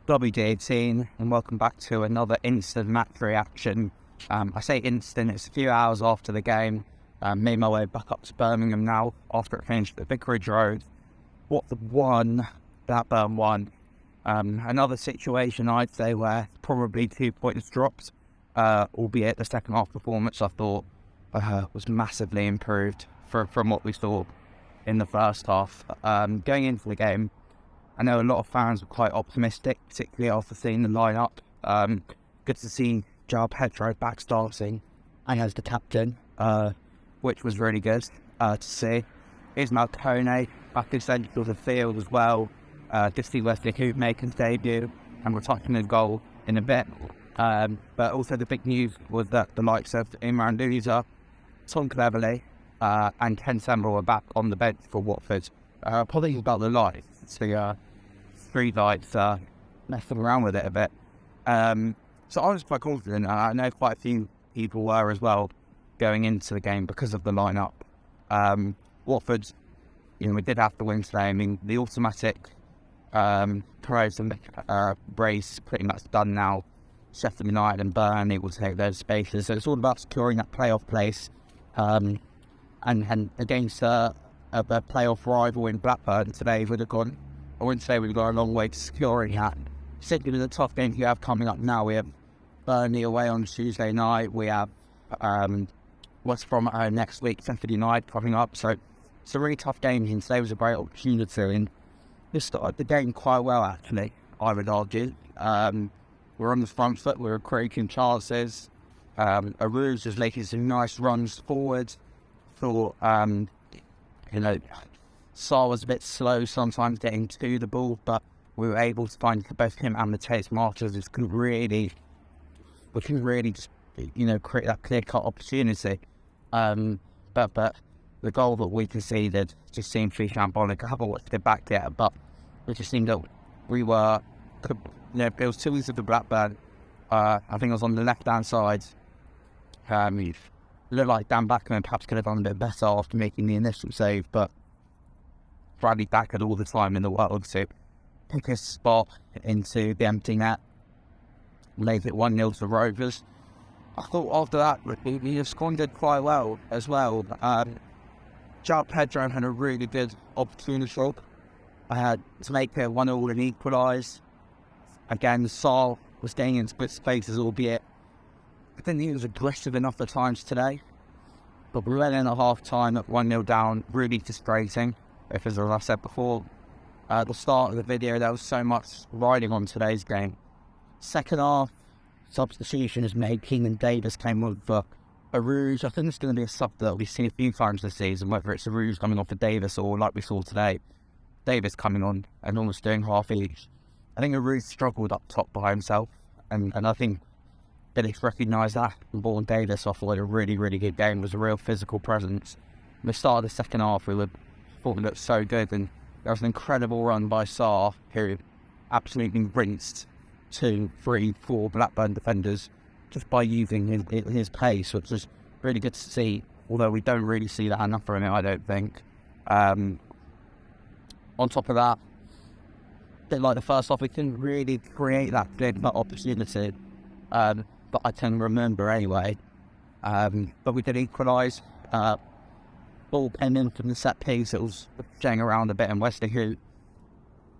WD18 and welcome back to another instant match reaction. I say instant, it's a few hours after the game. Made my way back up to Birmingham now after it finished at Vicarage Road. Watford won, Blackburn won. Another situation I'd say where probably 2 points dropped, albeit the second half performance I thought was massively improved from what we saw in the first half. Going into the game, I know a lot of fans were quite optimistic, particularly after seeing the lineup. Good to see Pedro back starting and as the captain, which was really good to see. Ismail Kone back in central of the field as well. Good to see Wesley Hoop make his debut, and we're touching his goal in a bit. But also the big news was that the likes of Imran Louza, Tom Cleverley, and Ken Semble were back on the bench for Watford. Apologies about the lights. The street lights messing around with it a bit. So I was quite confident, and I know quite a few people were as well going into the game because of the lineup. Watford, we did have to win today. I mean, the automatic Perez and brace pretty much done now. Sheffield United and Burnley will take those spaces, so it's all about securing that playoff place. And against a playoff rival in Blackburn today would have gone. I wouldn't say we've got a long way to securing that. Particularly the tough games you have coming up now. We have Burnley away on Tuesday night. We have what's from next week, Sheffield United coming up. So it's a really tough game, and today was a great opportunity. And we started the game quite well, actually, I would argue. We're on the front foot. We're creating chances. Arou's is making some nice runs forward. Thought, Saar was a bit slow sometimes getting to the ball, but we were able to find both him and Mateus Martins. We couldn't really just, create that clear-cut opportunity. But the goal that we conceded just seemed to be shambolic. I haven't watched it back yet, but it just seemed that we were, it was too easy for Blackburn. I think it was on the left-hand side. It looked like Dan Bachman perhaps could have done a bit better after making the initial save, but Bradley Back had all the time in the world to pick his spot into the empty net, laid it 1-0 to Rovers. I thought after that we have squandered quite well as well. Pedro had a really good opportunity. I had to make it 1-1 and equalise. Again, Saar was getting in split spaces, albeit I didn't think he was aggressive enough at times today. But we went in at half time at 1-0 down, really frustrating. As I said before, at the start of the video, there was so much riding on today's game. Second half, substitution is made. Keenan Davis came on for Arouge. I think it's going to be a sub that we've seen a few times this season, whether it's Arouge coming on for Davis or, like we saw today, Davis coming on and almost doing half each. I think Arouge struggled up top by himself, and I think Billy's recognised that and brought Davis off a really, really good game. It was a real physical presence. At the start of the second half, we thought we looked so good, and there was an incredible run by Saar, who absolutely rinsed 2, 3, 4 Blackburn defenders just by using his pace, which was really good to see, although we don't really see that enough from him, I don't think. On top of that, a bit like the first half, we couldn't really create that big opportunity, but I can remember anyway. But we did equalise. Ball came in from the set piece. It was jangling around a bit, and Wesley Hoop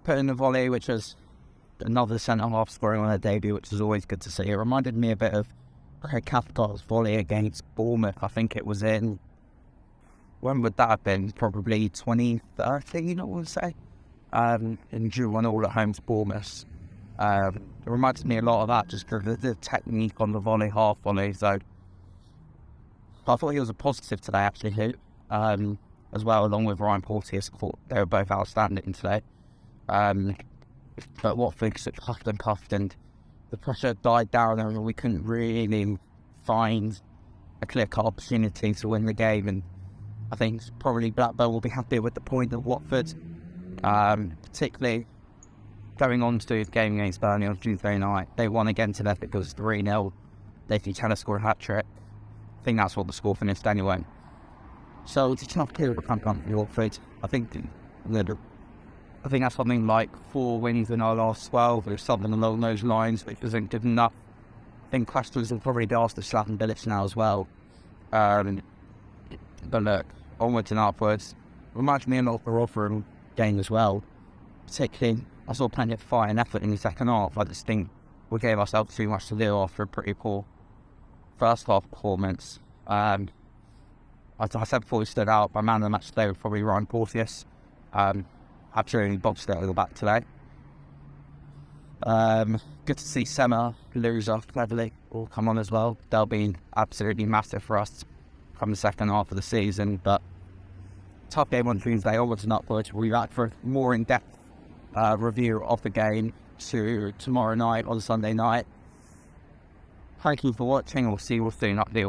put in a volley, which was another centre-half scoring on their debut, which is always good to see. It reminded me a bit of Cathcart's volley against Bournemouth. I think it was in, when would that have been? Probably 2013, I would say. And drew 1-1 at home to Bournemouth. It reminds me a lot of that, just the technique on the volley, half volley. So I thought he was a positive today, actually, Hoop. As well, along with Ryan Porteous. I thought they were both outstanding today. But Watford puffed and puffed, and the pressure died down, and we couldn't really find a clear-cut opportunity to win the game. And I think probably Blackburn will be happy with the point of Watford, particularly going on to do the game against Burnley on Tuesday night. They won again today. It was 3-0. They think Tanner scored a hat-trick. I think that's what the score finished anyway. So it's a tough period to come up for Watford. I think I think that's something like 4 wins in our last 12 or something along those lines, which isn't good enough. I think questions will probably be asked of Slaven Bilic now as well. But look, onwards and upwards. Reminds me a lot of the Rotherham game as well. Particularly, I saw plenty of fire and effort in the second half. I just think we gave ourselves too much to do after a pretty poor first half performance. As I said before we stood out, my man of the match today was probably Ryan Porteous. Absolutely boxed it out of the back today. Good to see Sema, Loser, Cleverly all come on as well. They'll be absolutely massive for us come the second half of the season. But tough game on Tuesday, onwards and upwards. We'll be back for a more in-depth review of the game tomorrow night on Sunday night. Thank you for watching. We'll see you all soon. Up the